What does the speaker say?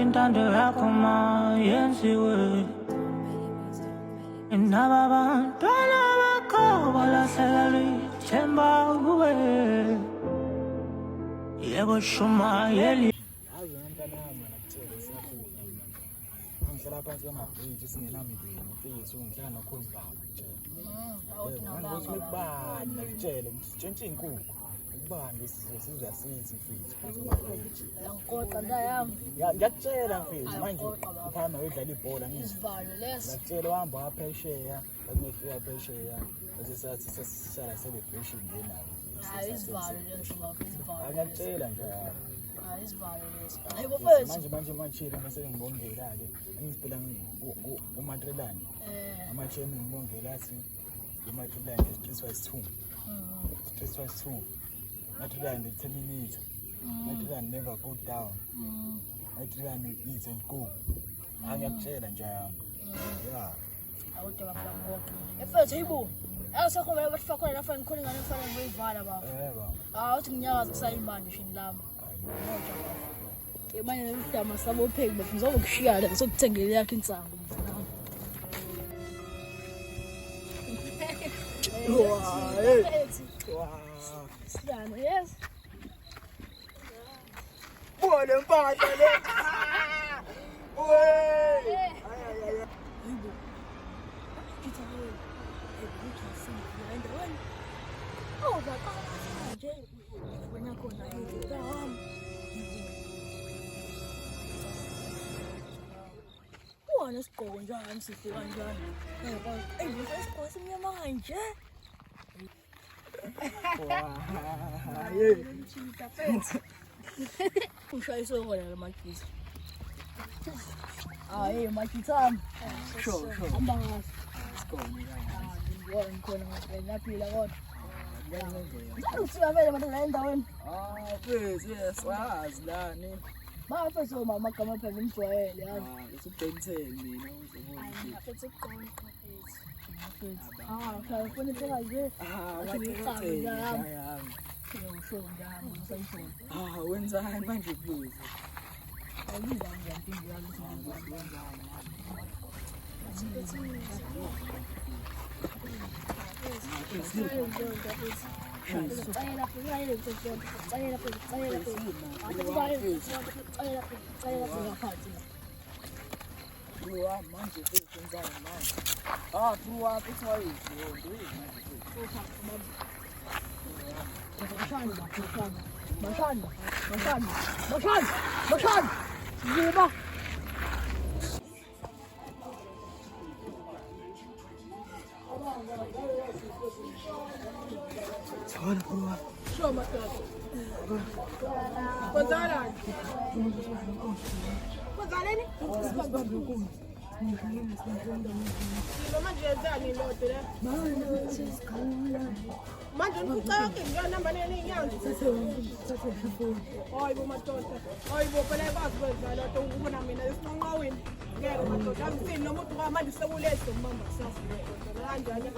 intando yakho mayenziwe Inaba bantwana bakho balahlekelwe ithemba kuwe Yebo Shumayeli ngihlala phansi kwamabridge singenamndeni mfethu ngihlala nokhonzana nje manje ukubanda ngitshele ngitshentshe inkukhu ukubanda sizwe sithi mfethu phansi kwamabridge Yangiqoqa ndayami. ngiyakutshela mfethu manje uphana uyidlala ibhola Isivalo leso. ngiyakutshela uhamba waphesheya ngifika phesheya bese sathi sesishala celebration ngenayo Hayi isivalo leso bafuna isivalo. ngiyakutshela nje Hayi isivalo leso. Hayibo mfethu. manje bese ngibongela ke ngiziphela uMatrelane ama-chairman ngibongela athi uMatrelane streetwise 2 Matrelane terminator Matrelane never go down Matrelane eat and go angiyakutshela nje yami yeah Awudeba phela ngoqo. Mfethu hayibo. Asekho baye bafaka khona la fana khona ingane kufanele ngoyivala baba. baba Uthi nginyakaza kusayimanje shini lami. Ngoja baba. Manje nemhlama sabo upheki bathi ngizokushiya la ngizokuthengela yakhe insangu mfana. Siyana yes. Bona mpahla le wey Oh, baqala nje wena khona yini? Wona isigqoko njani sihle kanjani? Ngifuna isigqoko simnyama kanje. Ushayise wona la magisi. Hayi magithami. sure Hamba ngaso. sikhona Ngiyona khona ngaphila kodwa. Ngizokuthiwa vele manje la endaweni. mfethu yasazi lani Mafethu mama magama phela ngimjwayele yazi. usubhenteni mina uzobona Ngaphethe ukuqonqa mfethu. Kaya ufuna phela nje. Usho njalo usayishona. wenzani manje kubuza Ayiba ngiyampinda yami manje wenzani manje through kuthiwa yizwe Bashani. Yiba. Show my God. What's that? Manje yenzani lodwa la? Manje ngicela ke namba nene inyanga. Hayibo madoda. Hayibo phela bazi kwenza lodwa ukubona mina esinqonqaweni. Ngeke madoda amsini nomuntu manje sekulethe umamba kusasa. Kanjani?